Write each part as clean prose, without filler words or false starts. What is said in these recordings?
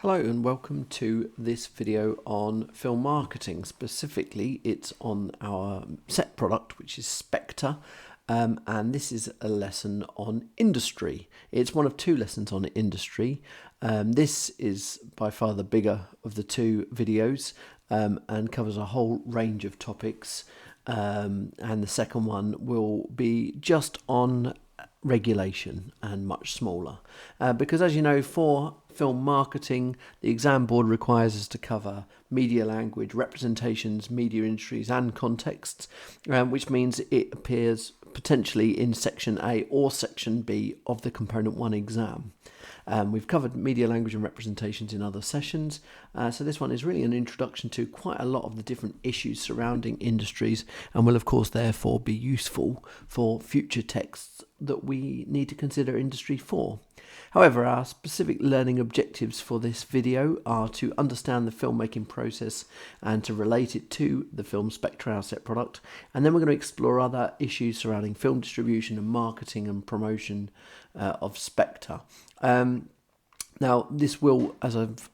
Hello and welcome to this video on film marketing. Specifically, it's on our set product, which is Spectre, and this is a lesson on industry. It's one of two lessons on industry. This is by far the bigger of the two videos and covers a whole range of topics. And the second one will be just on regulation and much smaller, because as you know, for film marketing the exam board requires us to cover media language, representations, media industries and contexts, which means it appears potentially in section A or section B of the component 1 exam. We've covered media language and representations in other sessions, so this one is really an introduction to quite a lot of the different issues surrounding industries and will of course therefore be useful for future texts that we need to consider industry for. However, our specific learning objectives for this video are to understand the filmmaking process and to relate it to the film Spectre, our set product, and then we're going to explore other issues surrounding film distribution and marketing and promotion of Spectre. Now, this will, as I've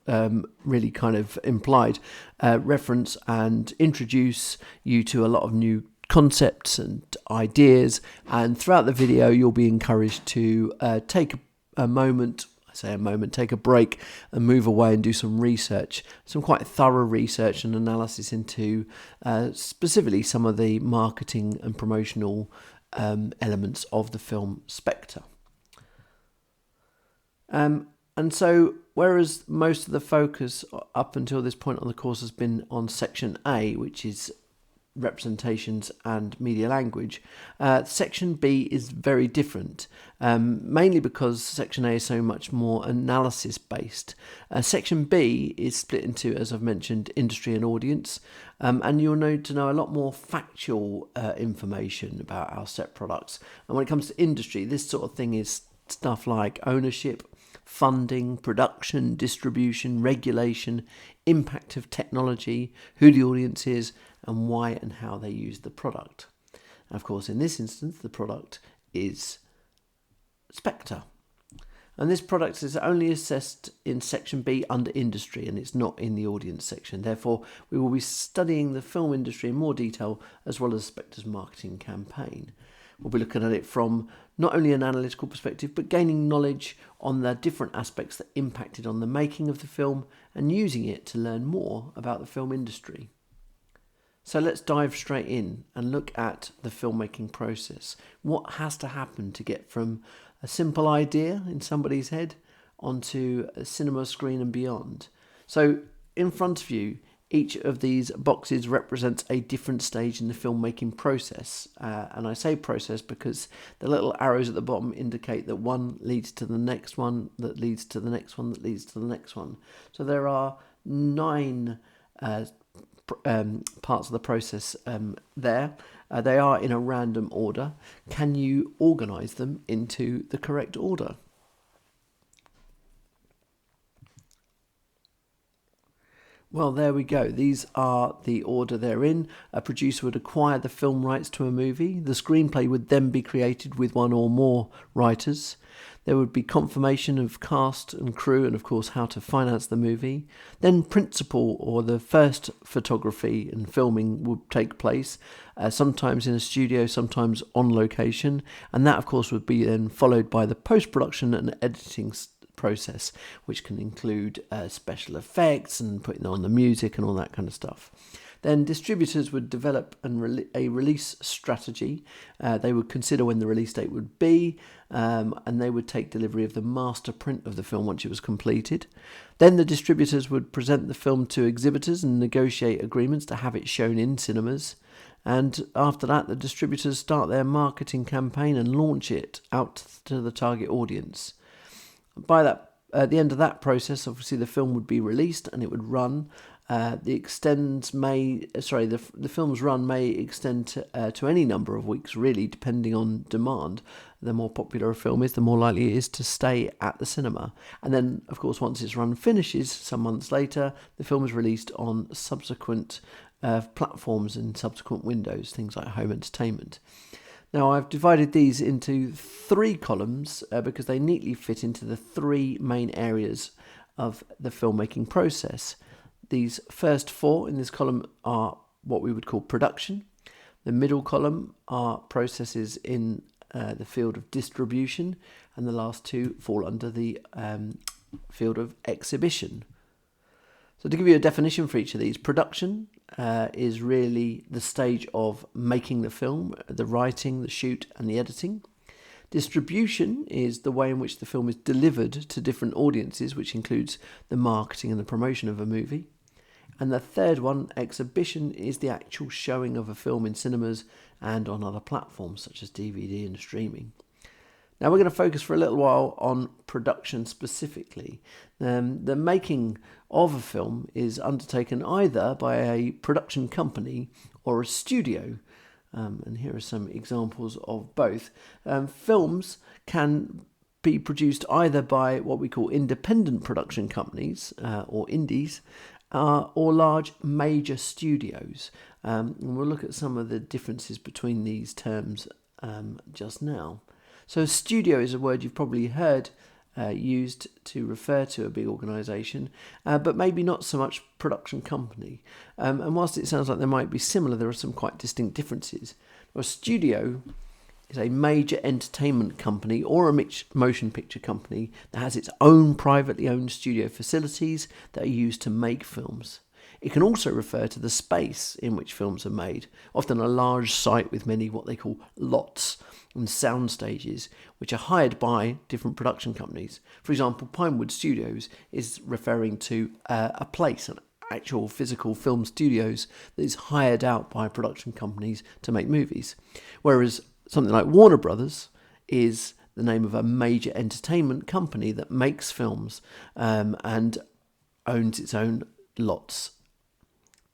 really kind of implied, reference and introduce you to a lot of new concepts and ideas, and throughout the video you'll be encouraged to take a moment, take a break and move away and do some research, some quite thorough research and analysis into specifically some of the marketing and promotional elements of the film Spectre. And so, whereas most of the focus up until this point on the course has been on section A, which is representations and media language, section B is very different, mainly because section A is so much more analysis based. Section B is split into, as I've mentioned, industry and audience, and you'll need to know a lot more factual information about our set products. And when it comes to industry, this sort of thing is stuff like ownership, funding, production, distribution, regulation, impact of technology, who the audience is, and why and how they use the product. And of course, in this instance, the product is Spectre. And this product is only assessed in section B under industry, and it's not in the audience section. Therefore, we will be studying the film industry in more detail, as well as Spectre's marketing campaign. We'll be looking at it from not only an analytical perspective, but gaining knowledge on the different aspects that impacted on the making of the film and using it to learn more about the film industry. So let's dive straight in and look at the filmmaking process. What has to happen to get from a simple idea in somebody's head onto a cinema screen and beyond? So in front of you, each of these boxes represents a different stage in the filmmaking process. And I say process because the little arrows at the bottom indicate that one leads to the next one, that leads to the next one, that leads to the next one. So there are 9 parts of the process there. They are in a random order. Can you organise them into the correct order? Well, there we go. These are the order they're in. A producer would acquire the film rights to a movie. The screenplay would then be created with one or more writers. There would be confirmation of cast and crew and, of course, how to finance the movie. Then principal or the first photography and filming would take place, sometimes in a studio, sometimes on location. And that, of course, would be then followed by the post-production and editing process, which can include special effects and putting on the music and all that kind of stuff. Then distributors would develop a release strategy. They would consider when the release date would be, and they would take delivery of the master print of the film once it was completed. Then the distributors would present the film to exhibitors and negotiate agreements to have it shown in cinemas. And after that, the distributors start their marketing campaign and launch it out to the target audience. By that, at the end of that process, obviously the film would be released and it would run. The film's run may extend to any number of weeks, really, depending on demand. The more popular a film is, the more likely it is to stay at the cinema. And then, of course, once its run finishes, some months later, the film is released on subsequent platforms and subsequent windows, things like home entertainment. Now, I've divided these into 3 columns because they neatly fit into the 3 main areas of the filmmaking process. These first four in this column are what we would call production. The middle column are processes in the field of distribution, and the last two fall under the field of exhibition. So to give you a definition for each of these, production is really the stage of making the film, the writing, the shoot and the editing. Distribution is the way in which the film is delivered to different audiences, which includes the marketing and the promotion of a movie. And the third one, exhibition, is the actual showing of a film in cinemas and on other platforms such as DVD and streaming. Now we're going to focus for a little while on production specifically. The making of a film is undertaken either by a production company or a studio. And here are some examples of both. Films can be produced either by what we call independent production companies or indies, or large major studios. And we'll look at some of the differences between these terms just now. So studio is a word you've probably heard used to refer to a big organisation, but maybe not so much production company. And whilst it sounds like they might be similar, there are some quite distinct differences. A studio is a major entertainment company or a motion picture company that has its own privately owned studio facilities that are used to make films. It can also refer to the space in which films are made, often a large site with many what they call lots and sound stages, which are hired by different production companies. For example, Pinewood Studios is referring to a place, an actual physical film studios that is hired out by production companies to make movies. Whereas something like Warner Brothers is the name of a major entertainment company that makes films and owns its own lots.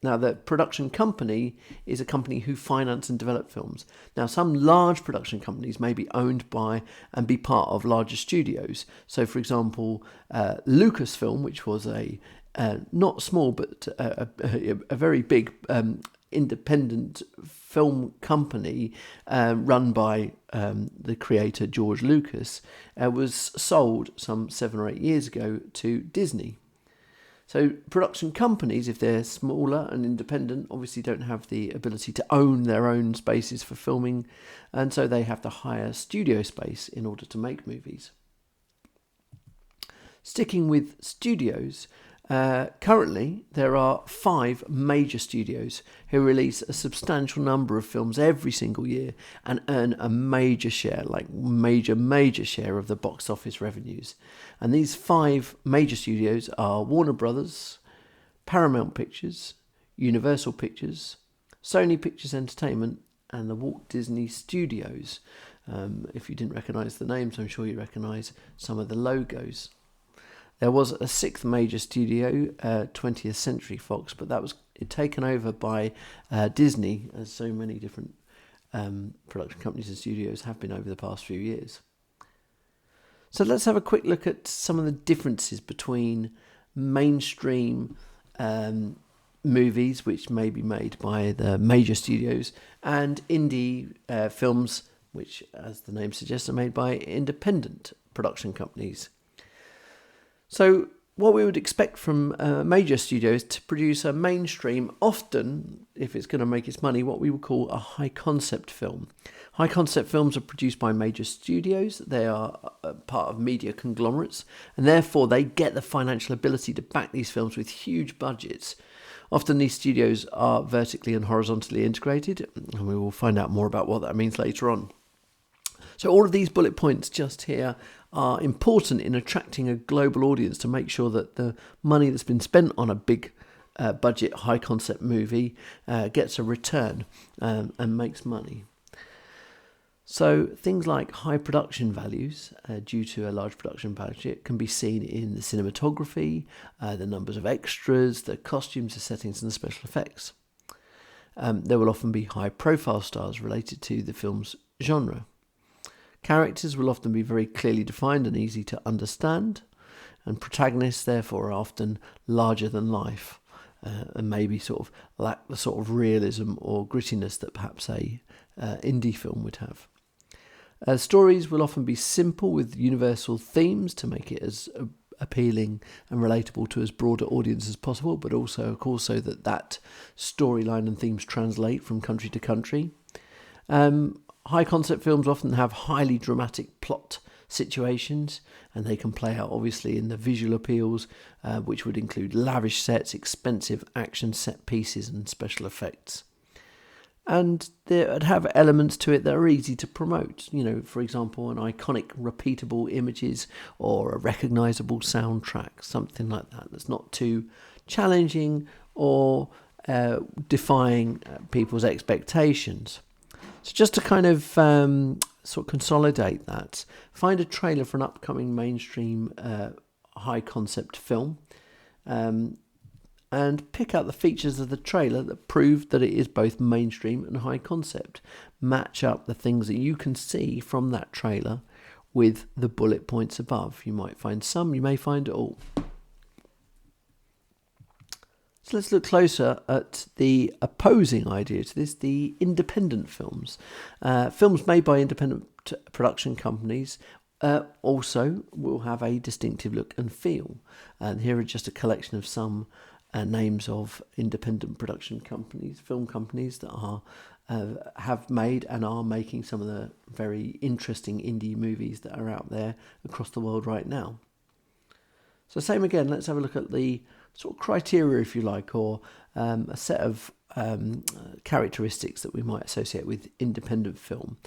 Now, the production company is a company who finance and develop films. Now, some large production companies may be owned by and be part of larger studios. So, for example, Lucasfilm, which was a not small but a very big independent film company run by the creator George Lucas, was sold some 7 or 8 years ago to Disney. So production companies, if they're smaller and independent, obviously don't have the ability to own their own spaces for filming, and so they have to hire studio space in order to make movies. Sticking with studios, currently there are 5 major studios who release a substantial number of films every single year and earn a major share, like major share of the box office revenues. And these 5 major studios are Warner Brothers, Paramount Pictures, Universal Pictures, Sony Pictures Entertainment, and the Walt Disney Studios. If you didn't recognise the names, I'm sure you recognise some of the logos. There was a 6th major studio, 20th Century Fox, but that was taken over by Disney, as so many different production companies and studios have been over the past few years. So let's have a quick look at some of the differences between mainstream movies, which may be made by the major studios, and indie films, which, as the name suggests, are made by independent production companies. So what we would expect from major studios to produce a mainstream, often, if it's going to make its money, what we would call a high concept film. High concept films are produced by major studios. They are part of media conglomerates, and therefore they get the financial ability to back these films with huge budgets. Often these studios are vertically and horizontally integrated, and we will find out more about what that means later on. So all of these bullet points just here are important in attracting a global audience to make sure that the money that's been spent on a big budget, high concept movie gets a return and makes money. So things like high production values due to a large production budget can be seen in the cinematography, the numbers of extras, the costumes, the settings and the special effects. There will often be high profile stars related to the film's genre. Characters will often be very clearly defined and easy to understand, and protagonists therefore are often larger than life and maybe sort of lack the sort of realism or grittiness that perhaps a indie film would have. Stories will often be simple with universal themes to make it as appealing and relatable to as broad an audience as possible, but also, of course, so that storyline and themes translate from country to country. High concept films often have highly dramatic plot situations, and they can play out obviously in the visual appeals, which would include lavish sets, expensive action set pieces and special effects. And they would have elements to it that are easy to promote, for example, an iconic repeatable images or a recognisable soundtrack, something like that, that's not too challenging or defying people's expectations. So just to kind of sort of consolidate that, find a trailer for an upcoming mainstream high concept film, and pick out the features of the trailer that prove that it is both mainstream and high concept. Match up the things that you can see from that trailer with the bullet points above. You might find some, you may find all. So let's look closer at the opposing idea to this, the independent films. Films made by independent production companies also will have a distinctive look and feel. And here are just a collection of some names of independent production companies, film companies that are have made and are making some of the very interesting indie movies that are out there across the world right now. So same again, let's have a look at the sort of criteria, if you like, or a set of characteristics that we might associate with independent film.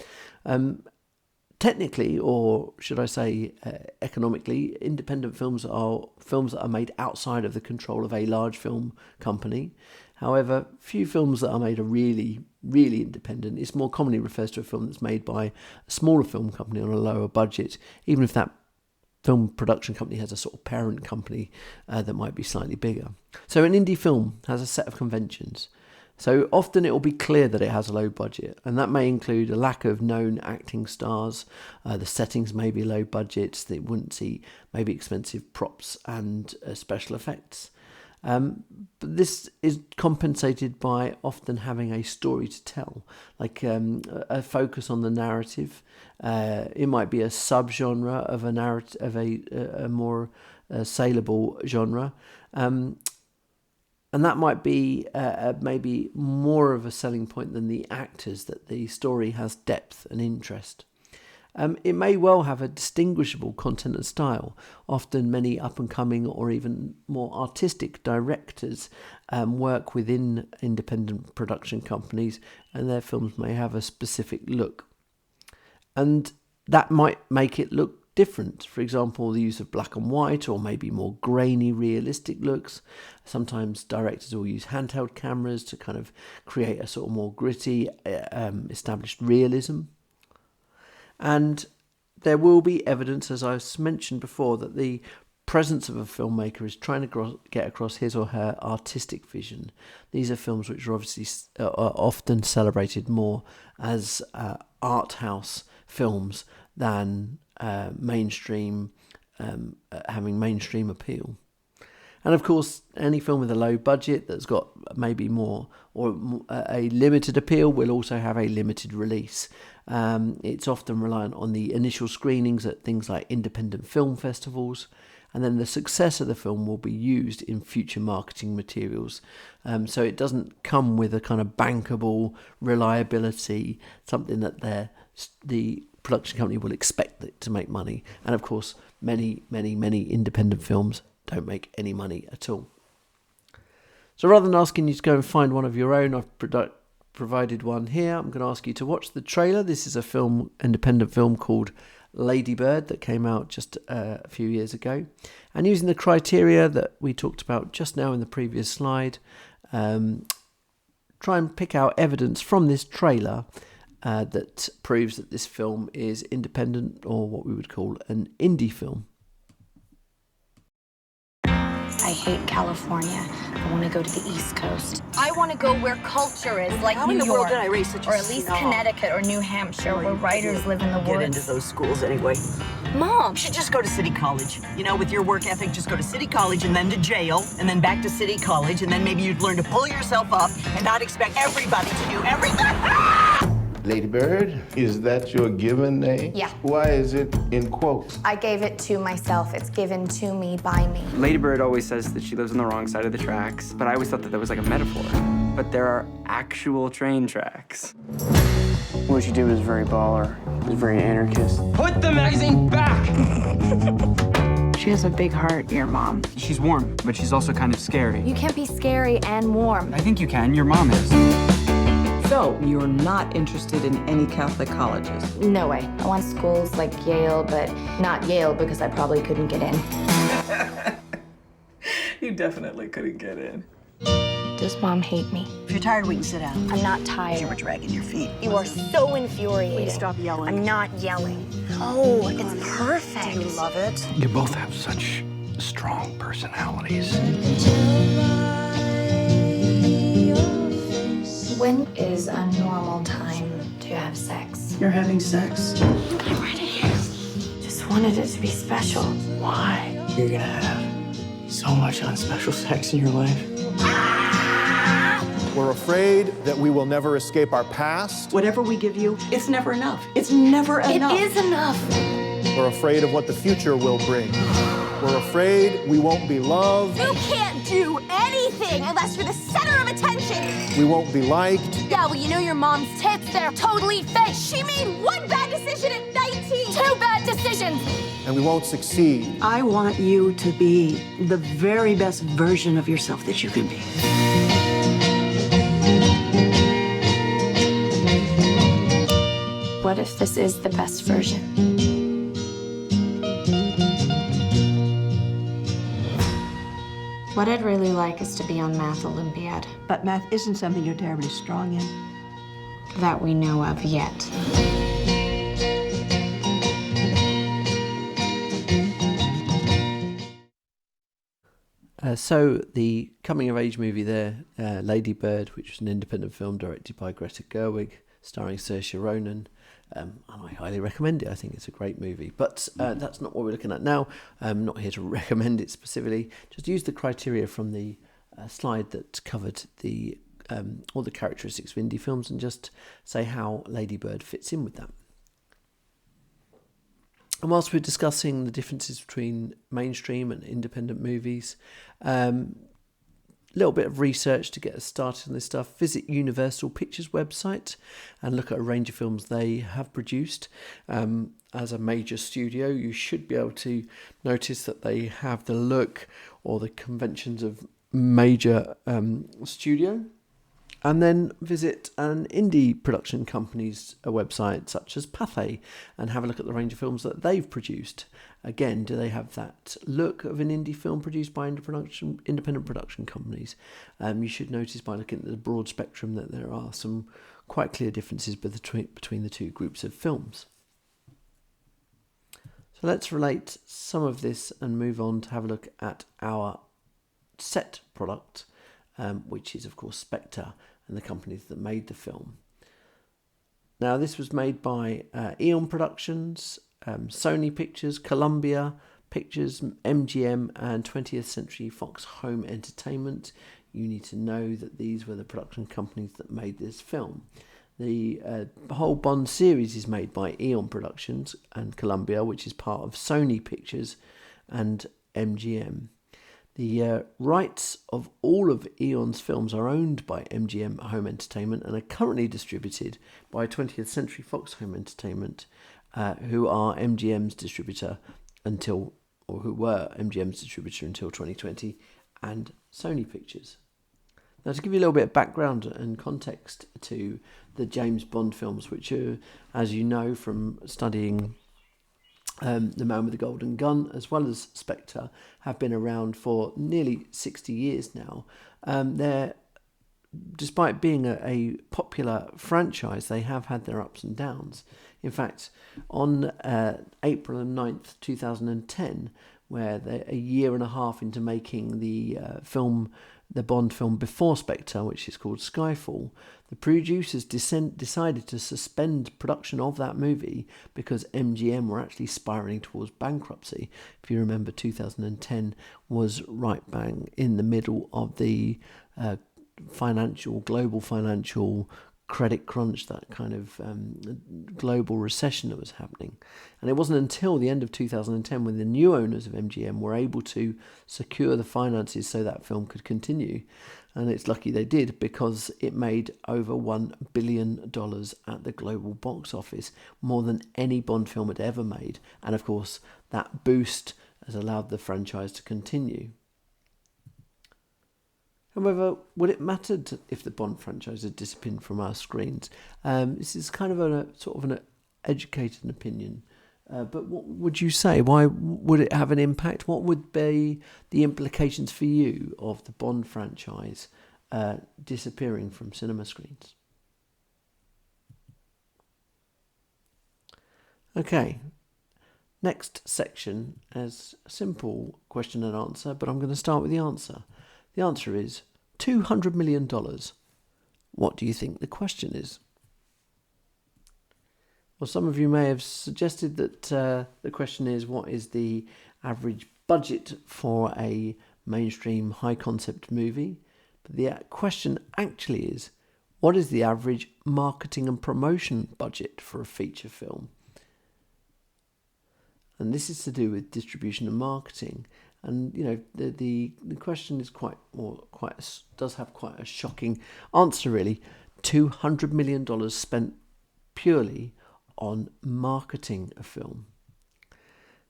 Technically, or should I say economically, independent films are films that are made outside of the control of a large film company. However, few films that are made are really, really independent. It's more commonly refers to a film that's made by a smaller film company on a lower budget, even if that film production company has a sort of parent company that might be slightly bigger. So an indie film has a set of conventions. So often it will be clear that it has a low budget, and that may include a lack of known acting stars. The settings may be low budgets. They wouldn't see maybe expensive props and special effects. But this is compensated by often having a story to tell, like a focus on the narrative. It might be a subgenre of a narrative, of a more saleable genre. And that might be maybe more of a selling point than the actors, that the story has depth and interest. It may well have a distinguishable content and style. Often many up-and-coming or even more artistic directors work within independent production companies, and their films may have a specific look. And that might make it look different. For example, the use of black and white or maybe more grainy, realistic looks. Sometimes directors will use handheld cameras to kind of create a sort of more gritty, established realism. And there will be evidence, as I mentioned before, that the presence of a filmmaker is trying to get across his or her artistic vision. These are films which are obviously are often celebrated more as art house films than mainstream, having mainstream appeal. And of course, any film with a low budget that's got maybe more or a limited appeal will also have a limited release. It's often reliant on the initial screenings at things like independent film festivals, and then the success of the film will be used in future marketing materials. So it doesn't come with a kind of bankable reliability, something that the production company will expect it to make money. And of course, many independent films don't make any money at all. So rather than asking you to go and find one of your own, I've provided one here. I'm going to ask you to watch the trailer. This is a independent film called Lady Bird that came out just a few years ago. And using the criteria that we talked about just now in the previous slide, try and pick out evidence from this trailer that proves that this film is independent, or what we would call an indie film. I hate California. I want to go to the East Coast. I want to go where culture is, like How New in the York, world did I raise such a or at least snob? Connecticut or New Hampshire, where writers live in the Get into woods. those schools anyway. Mom, You should just go to City College. You know, with your work ethic, just go to City College and then to jail and then back to City College, and then maybe you'd learn to pull yourself up and not expect everybody to do everything. Lady Bird, is that your given name? Yeah. Why is it in quotes? I gave it to myself. It's given to me by me. Lady Bird always says that she lives on the wrong side of the tracks, but I always thought that that was like a metaphor. But there are actual train tracks. What she did was very baller. It was very anarchist. Put the magazine back! She has a big heart, your mom. She's warm, but she's also kind of scary. You can't be scary and warm. I think you can. Your mom is. So, you're not interested in any Catholic colleges? No way. I want schools like Yale, but not Yale because I probably couldn't get in. You definitely couldn't get in. Does Mom hate me? If you're tired, we can sit down. I'm not You tired. were dragging your feet. You are so infuriating. Please stop yelling. I'm not yelling. Oh, it's perfect. Do you love it? You both have such strong personalities. When is a normal time to have sex? You're having sex? I'm ready. Just wanted it to be special. Why? You're gonna have so much unspecial sex in your life. We're afraid that we will never escape our past. Whatever we give you, it's never enough. It's never enough. It is enough. We're afraid of what the future will bring. We're afraid we won't be loved. You can't do anything unless you're the center of attention. We won't be liked. Yeah, well, you know your mom's tits, they're totally fake. She made one bad decision at 19. Two bad decisions. And we won't succeed. I want you to be the very best version of yourself that you can be. What if this is the best version? What I'd really like is to be on Math Olympiad. But math isn't something you're terribly strong in. That we know of yet. So the coming-of-age movie there, Lady Bird, which was an independent film directed by Greta Gerwig, starring Saoirse Ronan. And I highly recommend it. I think it's a great movie. But that's not what we're looking at now. I'm not here to recommend it specifically. Just use the criteria from the slide that covered the all the characteristics of indie films and just say how Lady Bird fits in with that. And whilst we're discussing the differences between mainstream and independent movies, little bit of research to get us started on this stuff. Visit Universal Pictures website and look at a range of films they have produced. As a major studio, you should be able to notice that they have the look or the conventions of major studio. And then visit an indie production company's website such as Pathé and have a look at the range of films that they've produced. Again, do they have that look of an indie film produced by independent production companies? You should notice by looking at the broad spectrum that there are some quite clear differences between the two groups of films. So let's relate some of this and move on to have a look at our set product, which is of course Spectre and the companies that made the film. Now this was made by Eon Productions, Sony Pictures, Columbia Pictures, MGM and 20th Century Fox Home Entertainment. You need to know that these were the production companies that made this film. The whole Bond series is made by Eon Productions and Columbia, which is part of Sony Pictures and MGM. The rights of all of Eon's films are owned by MGM Home Entertainment and are currently distributed by 20th Century Fox Home Entertainment, who are MGM's distributor who were MGM's distributor until 2020, and Sony Pictures. Now, to give you a little bit of background and context to the James Bond films, which are, as you know from studying The Man with the Golden Gun, as well as Spectre, have been around for nearly 60 years now. They're, despite being a popular franchise, they have had their ups and downs. In fact, on April 9th, 2010, where they're a year and a half into making the Bond film before Spectre, which is called Skyfall, the producers decided to suspend production of that movie because MGM were actually spiralling towards bankruptcy. If you remember, 2010 was right bang in the middle of the global financial credit crunch, that kind of global recession that was happening. And it wasn't until the end of 2010 when the new owners of MGM were able to secure the finances so that film could continue. And it's lucky they did, because it made over $1 billion at the global box office, more than any Bond film had ever made. And of course, that boost has allowed the franchise to continue. However, would it matter if the Bond franchise had disappeared from our screens? This is kind of a sort of an educated opinion. But what would you say? Why would it have an impact? What would be the implications for you of the Bond franchise disappearing from cinema screens? Okay, next section is a simple question and answer, but I'm going to start with the answer. The answer is $200 million. What do you think the question is? Well, some of you may have suggested that the question is, what is the average budget for a mainstream high-concept movie? But the question actually is, what is the average marketing and promotion budget for a feature film? And this is to do with distribution and marketing. And you know, the question is does have quite a shocking answer, really. $200 million spent purely on marketing a film.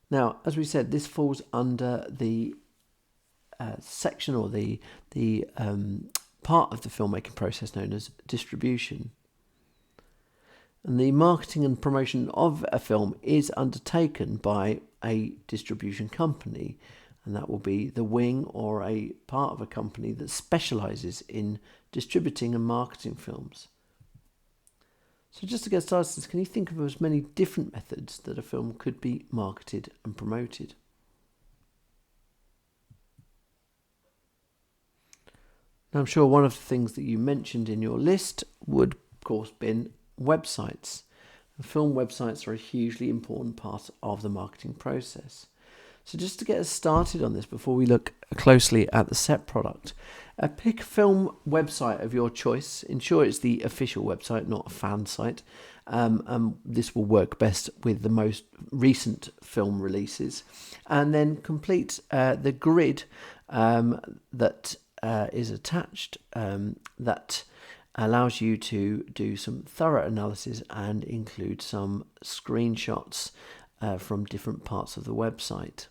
Now, as we said, this falls under the section or the part of the filmmaking process known as distribution. And the marketing and promotion of a film is undertaken by a distribution company, and that will be the wing or a part of a company that specialises in distributing and marketing films. So just to get started, can you think of as many different methods that a film could be marketed and promoted? Now, I'm sure one of the things that you mentioned in your list would, of course, been websites. Film websites are a hugely important part of the marketing process. So just to get us started on this, before we look closely at the set product, pick a film website of your choice. Ensure it's the official website, not a fan site. This will work best with the most recent film releases. And then complete the grid that is attached that allows you to do some thorough analysis and include some screenshots from different parts of the website.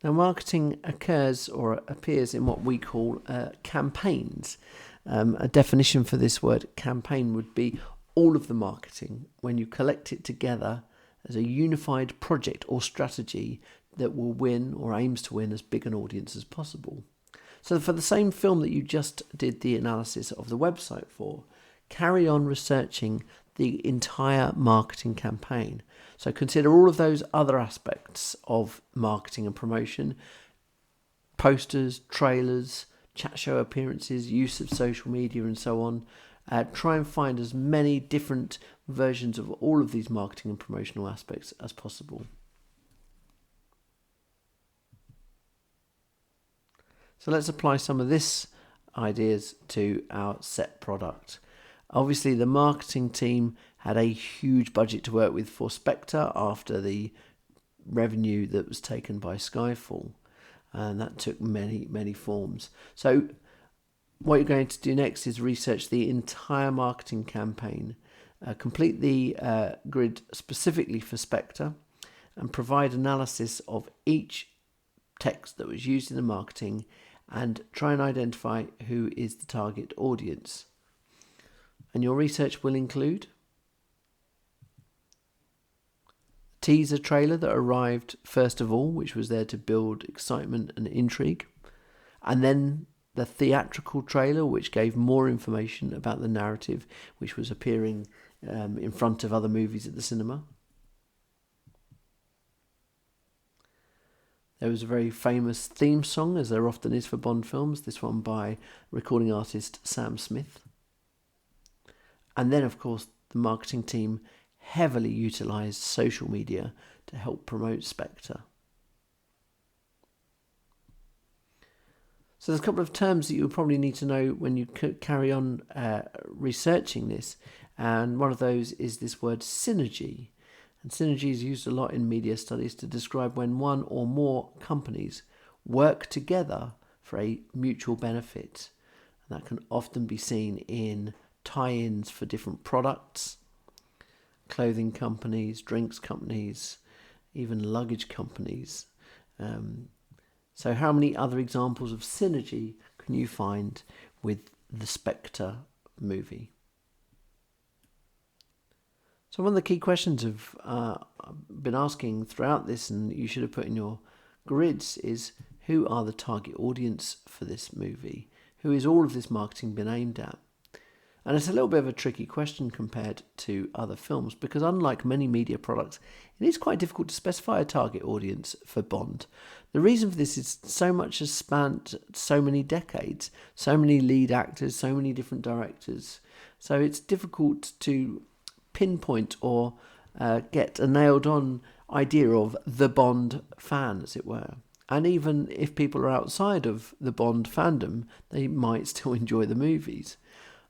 Now, marketing occurs or appears in what we call campaigns. A definition for this word campaign would be all of the marketing when you collect it together as a unified project or strategy that will win or aims to win as big an audience as possible. So for the same film that you just did the analysis of the website for, carry on researching the entire marketing campaign. So consider all of those other aspects of marketing and promotion: posters, trailers, chat show appearances, use of social media, and so on. Try and find as many different versions of all of these marketing and promotional aspects as possible. So let's apply some of this ideas to our set product. Obviously, the marketing team had a huge budget to work with for Spectre after the revenue that was taken by Skyfall, and that took many forms. So what you're going to do next is research the entire marketing campaign, complete the grid specifically for Spectre, and provide analysis of each text that was used in the marketing, and try and identify who is the target audience. And your research will include a teaser trailer that arrived first of all, which was there to build excitement and intrigue, and then the theatrical trailer, which gave more information about the narrative which was appearing in front of other movies at the cinema. There was a very famous theme song, as there often is for Bond films, this one by recording artist Sam Smith. And then, of course, the marketing team heavily utilised social media to help promote Spectre. So there's a couple of terms that you'll probably need to know when you carry on researching this. And one of those is this word synergy. And synergy is used a lot in media studies to describe when one or more companies work together for a mutual benefit. And that can often be seen in tie-ins for different products, clothing companies, drinks companies, even luggage companies. So how many other examples of synergy can you find with the Spectre movie? So one of the key questions I've been asking throughout this, and you should have put in your grids, is who are the target audience for this movie? Who is all of this marketing been aimed at? And it's a little bit of a tricky question compared to other films, because unlike many media products, it is quite difficult to specify a target audience for Bond. The reason for this is so much has spanned so many decades, so many lead actors, so many different directors. So it's difficult to pinpoint or get a nailed-on idea of the Bond fan, as it were. And even if people are outside of the Bond fandom, they might still enjoy the movies.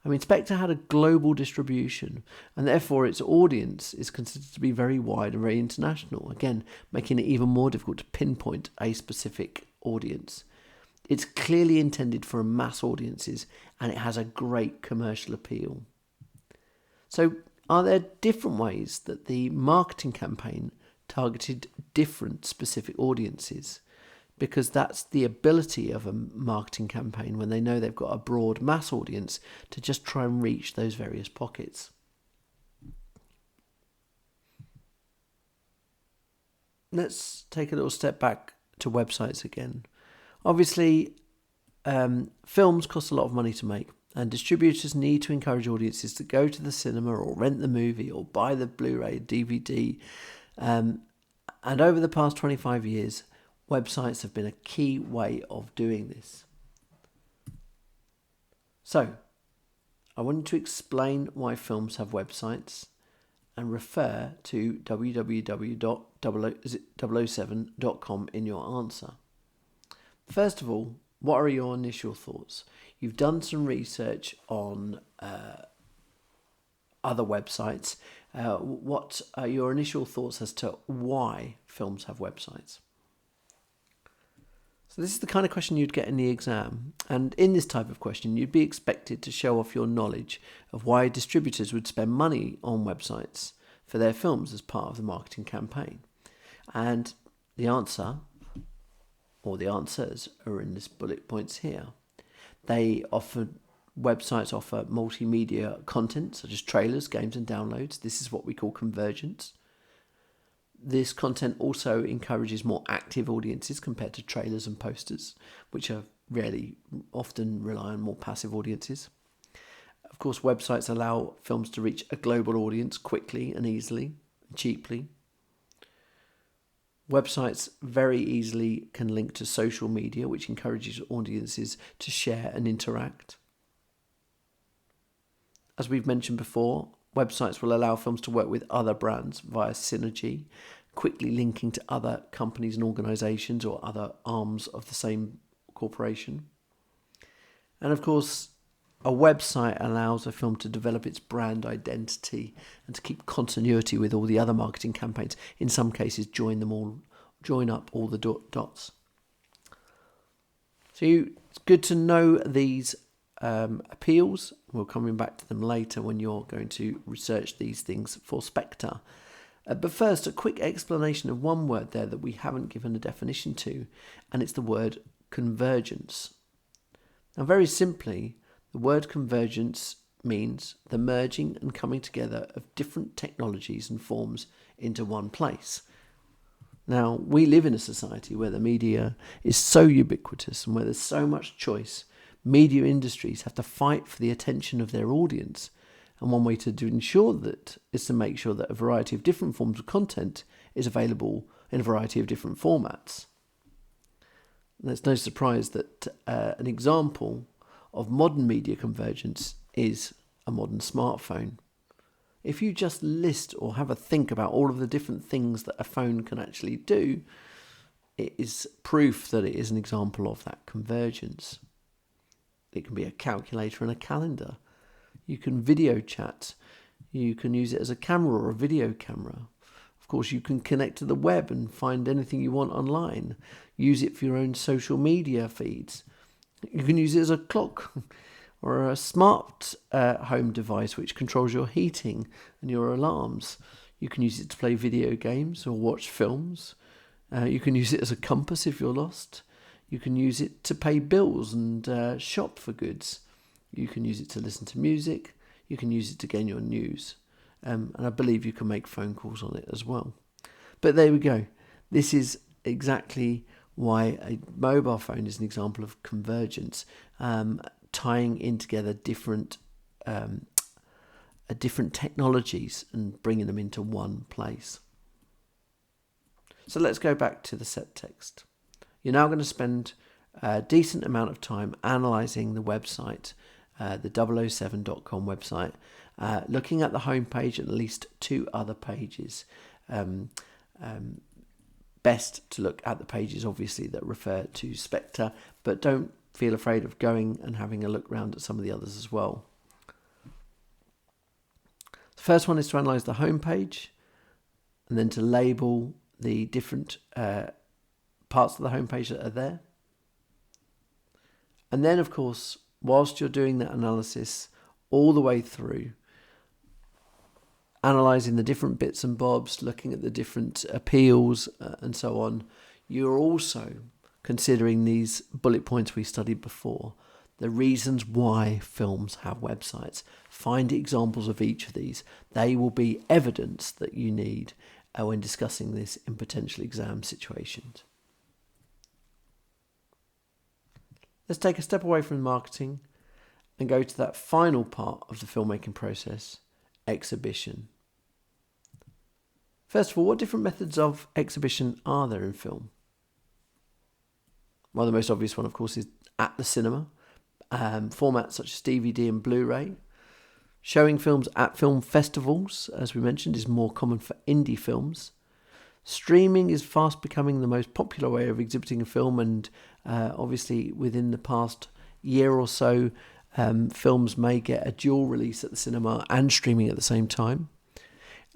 I mean, Spectre had a global distribution, and therefore its audience is considered to be very wide and very international, again, making it even more difficult to pinpoint a specific audience. It's clearly intended for mass audiences, and it has a great commercial appeal. So, are there different ways that the marketing campaign targeted different specific audiences? Because that's the ability of a marketing campaign when they know they've got a broad mass audience to just try and reach those various pockets. Let's take a little step back to websites again. Obviously, films cost a lot of money to make, and distributors need to encourage audiences to go to the cinema or rent the movie or buy the Blu-ray, DVD. And over the past 25 years, websites have been a key way of doing this. So, I wanted to explain why films have websites and refer to www.007.com in your answer. First of all, what are your initial thoughts? You've done some research on other websites. What are your initial thoughts as to why films have websites? So this is the kind of question you'd get in the exam. And in this type of question, you'd be expected to show off your knowledge of why distributors would spend money on websites for their films as part of the marketing campaign. And the answer, or the answers, are in this bullet points here. Websites offer multimedia content, such as trailers, games and downloads. This is what we call convergence. This content also encourages more active audiences compared to trailers and posters, which are often rely on more passive audiences. Of course, websites allow films to reach a global audience quickly and easily, and cheaply. Websites very easily can link to social media, which encourages audiences to share and interact. As we've mentioned before, websites will allow films to work with other brands via synergy, quickly linking to other companies and organisations or other arms of the same corporation. And of course, a website allows a film to develop its brand identity and to keep continuity with all the other marketing campaigns. In some cases, join up all the dots. So it's good to know these appeals. We're coming back to them later when you're going to research these things for Spectre. But first, a quick explanation of one word there that we haven't given a definition to, and it's the word convergence. Now, very simply, the word convergence means the merging and coming together of different technologies and forms into one place. Now, we live in a society where the media is so ubiquitous and where there's so much choice. Media industries have to fight for the attention of their audience. And one way to ensure that is to make sure that a variety of different forms of content is available in a variety of different formats. And it's no surprise that an example of modern media convergence is a modern smartphone. If you just list or have a think about all of the different things that a phone can actually do, it is proof that it is an example of that convergence. It can be a calculator and a calendar. You can video chat. You can use it as a camera or a video camera. Of course, you can connect to the web and find anything you want online. Use it for your own social media feeds. You can use it as a clock or a smart home device which controls your heating and your alarms. You can use it to play video games or watch films. You can use it as a compass if you're lost. You can use it to pay bills and shop for goods. You can use it to listen to music. You can use it to gain your news. And I believe you can make phone calls on it as well. But there we go. This is exactly why a mobile phone is an example of convergence, tying in together different technologies and bringing them into one place. So let's go back to the set text. You're now going to spend a decent amount of time analysing the website, the 007.com website, looking at the home page and at least 2 other pages. Best to look at the pages, obviously, that refer to Spectre, but don't feel afraid of going and having a look round at some of the others as well. The first one is to analyse the home page and then to label the different parts of the home page that are there. And then, of course, whilst you're doing that analysis all the way through, analysing the different bits and bobs, looking at the different appeals and so on, you're also considering these bullet points we studied before, the reasons why films have websites. Find examples of each of these. They will be evidence that you need when discussing this in potential exam situations. Let's take a step away from marketing and go to that final part of the filmmaking process, exhibition. First of all, what different methods of exhibition are there in film? Well, the most obvious one, of course, is at the cinema. Formats such as DVD and Blu-ray. Showing films at film festivals, as we mentioned, is more common for indie films. Streaming is fast becoming the most popular way of exhibiting a film, and obviously within the past year or so, films may get a dual release at the cinema and streaming at the same time.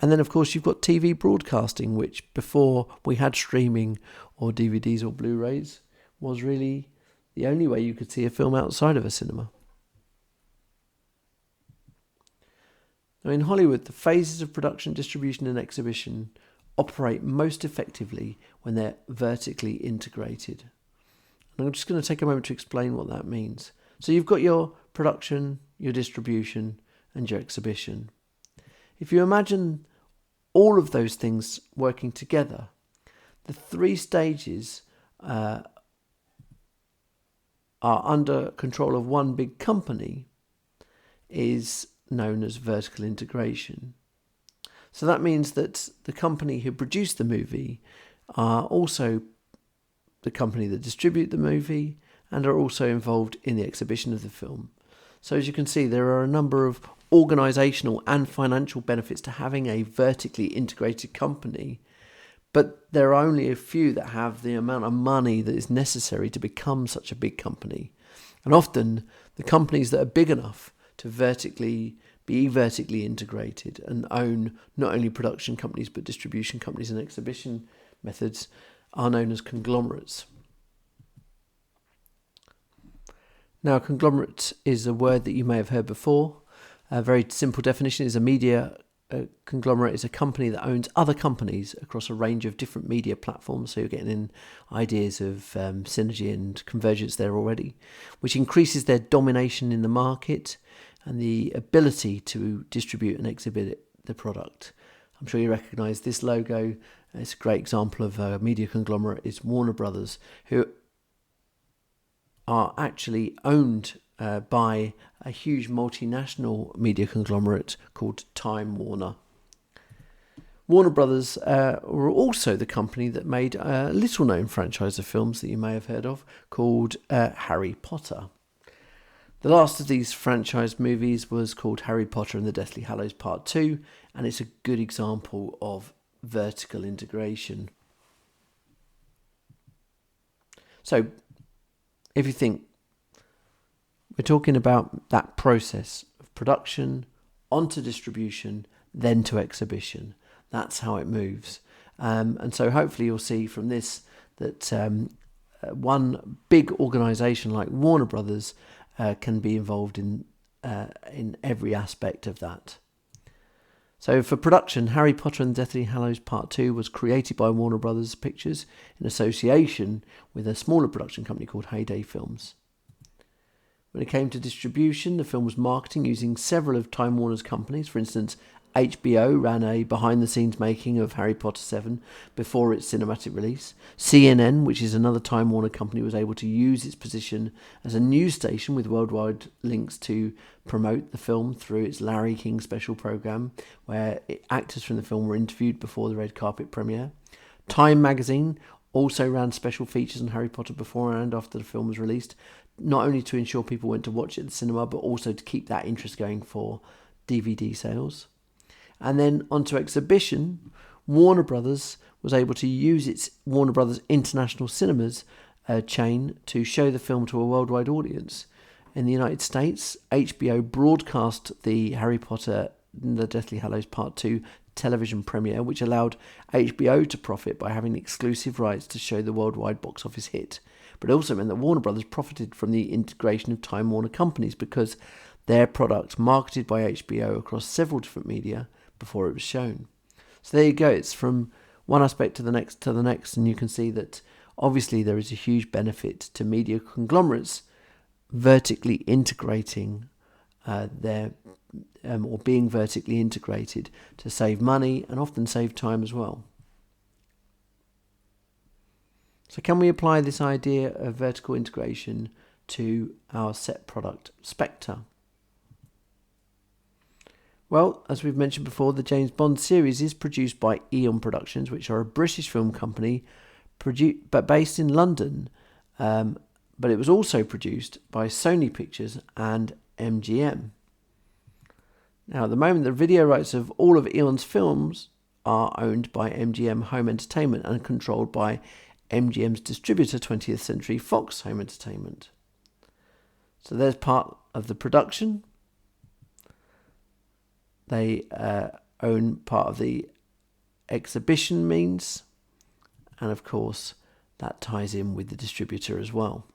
And then, of course, you've got TV broadcasting, which before we had streaming or DVDs or Blu-rays was really the only way you could see a film outside of a cinema. Now, in Hollywood, the phases of production, distribution and exhibition operate most effectively when they're vertically integrated. And I'm just going to take a moment to explain what that means. So you've got your production, your distribution and your exhibition. If you imagine all of those things working together, the 3 stages are under control of one big company is known as vertical integration. So that means that the company who produced the movie are also the company that distribute the movie and are also involved in the exhibition of the film. So as you can see, there are a number of organisational and financial benefits to having a vertically integrated company, but there are only a few that have the amount of money that is necessary to become such a big company. And often the companies that are big enough to be vertically integrated and own not only production companies but distribution companies and exhibition methods are known as conglomerates. Now, a conglomerate is a word that you may have heard before. A very simple definition is a conglomerate is a company that owns other companies across a range of different media platforms. So you're getting in ideas of synergy and convergence there already, which increases their domination in the market and the ability to distribute and exhibit the product. I'm sure you recognise this logo. It's a great example of a media conglomerate. It's Warner Brothers, who are actually owned by a huge multinational media conglomerate called Time Warner. Warner Brothers were also the company that made a little-known franchise of films that you may have heard of called Harry Potter. The last of these franchise movies was called Harry Potter and the Deathly Hallows Part 2, and it's a good example of vertical integration. So, if you think, We're talking about that process of production, onto distribution, then to exhibition. That's how it moves. And so hopefully you'll see from this that one big organisation like Warner Brothers can be involved in every aspect of that. So for production, Harry Potter and Deathly Hallows Part 2 was created by Warner Brothers Pictures in association with a smaller production company called Heyday Films. When it came to distribution, the film was marketing using several of Time Warner's companies. For instance, HBO ran a behind-the-scenes making of Harry Potter 7 before its cinematic release. CNN, which is another Time Warner company, was able to use its position as a news station with worldwide links to promote the film through its Larry King special program, where actors from the film were interviewed before the red carpet premiere. Time magazine also ran special features on Harry Potter before and after the film was released, not only to ensure people went to watch it at the cinema, but also to keep that interest going for DVD sales. And then onto exhibition, Warner Brothers was able to use its Warner Brothers International Cinemas chain to show the film to a worldwide audience. In the United States, HBO broadcast the Harry Potter and the Deathly Hallows Part 2 television premiere, which allowed HBO to profit by having exclusive rights to show the worldwide box office hit. But it also meant that Warner Brothers profited from the integration of Time Warner companies because their product marketed by HBO across several different media before it was shown. So there you go. It's from one aspect to the next, and you can see that obviously there is a huge benefit to media conglomerates vertically integrating or being vertically integrated to save money and often save time as well. So can we apply this idea of vertical integration to our set product, Spectre? Well, as we've mentioned before, the James Bond series is produced by Eon Productions, which are a British film company but based in London. But it was also produced by Sony Pictures and MGM. Now, at the moment, the video rights of all of Eon's films are owned by MGM Home Entertainment and controlled by MGM's distributor, 20th Century Fox Home Entertainment. So there's part of the production. They own part of the exhibition means, and of course that ties in with the distributor as well.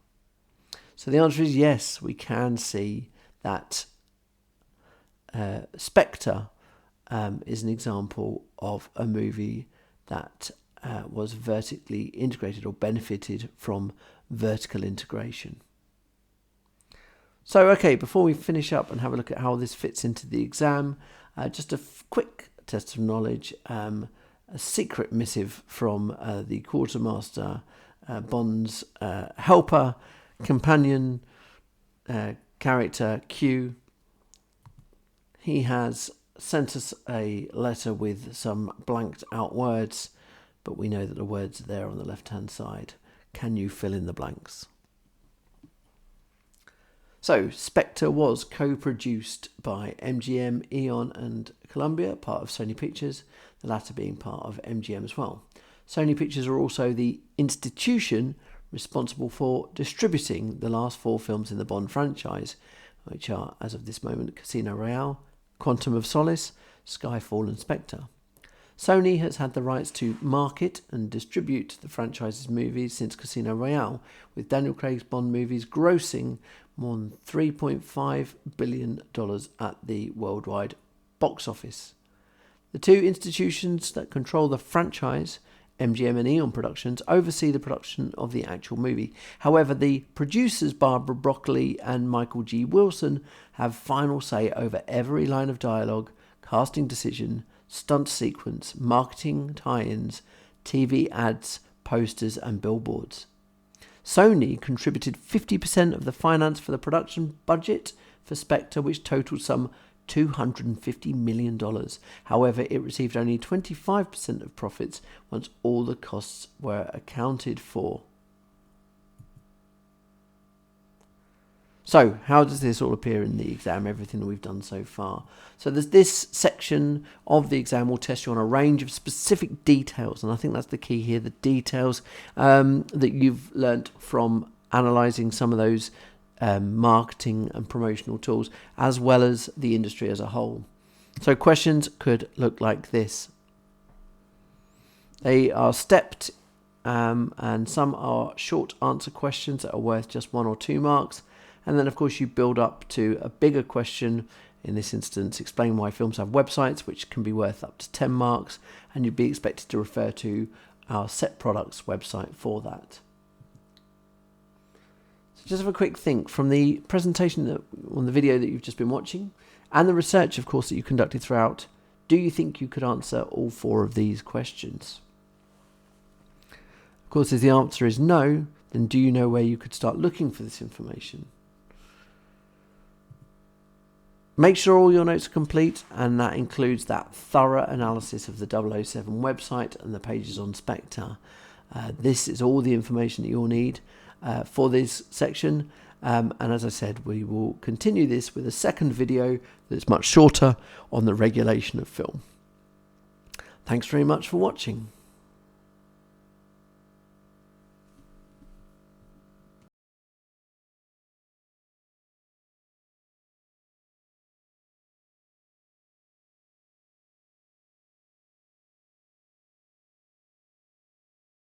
So the answer is yes, we can see that Spectre is an example of a movie that was vertically integrated or benefited from vertical integration. So, okay, before we finish up and have a look at how this fits into the exam, just a quick test of knowledge, a secret missive from the quartermaster, Bond's helper, companion, character Q. He has sent us a letter with some blanked out words, but we know that the words are there on the left-hand side. Can you fill in the blanks? So, Spectre was co-produced by MGM, Eon and Columbia, part of Sony Pictures, the latter being part of MGM as well. Sony Pictures are also the institution responsible for distributing the last 4 films in the Bond franchise, which are, as of this moment, Casino Royale, Quantum of Solace, Skyfall and Spectre. Sony has had the rights to market and distribute the franchise's movies since Casino Royale, with Daniel Craig's Bond movies grossing more than $3.5 billion at the worldwide box office. The two institutions that control the franchise, MGM and Eon Productions, oversee the production of the actual movie. However, the producers Barbara Broccoli and Michael G. Wilson have final say over every line of dialogue, casting decision, stunt sequence, marketing tie-ins, TV ads, posters and billboards. Sony contributed 50% of the finance for the production budget for Spectre, which totaled some $250 million. However, it received only 25% of profits once all the costs were accounted for. So, how does this all appear in the exam, everything that we've done so far? So this section of the exam will test you on a range of specific details, and I think that's the key here, the details that you've learnt from analysing some of those marketing and promotional tools, as well as the industry as a whole. So questions could look like this. They are stepped, and some are short answer questions that are worth just 1 or 2 marks. And then, of course, you build up to a bigger question. In this instance, explain why films have websites, which can be worth up to 10 marks. And you'd be expected to refer to our Set Products website for that. So just have a quick think from the presentation on the video that you've just been watching, and the research, of course, that you conducted throughout. Do you think you could answer all 4 of these questions? Of course, if the answer is no, then do you know where you could start looking for this information? Make sure all your notes are complete, and that includes that thorough analysis of the 007 website and the pages on Spectre. This is all the information that you'll need for this section. And as I said, we will continue this with a second video that's much shorter on the regulation of film. Thanks very much for watching.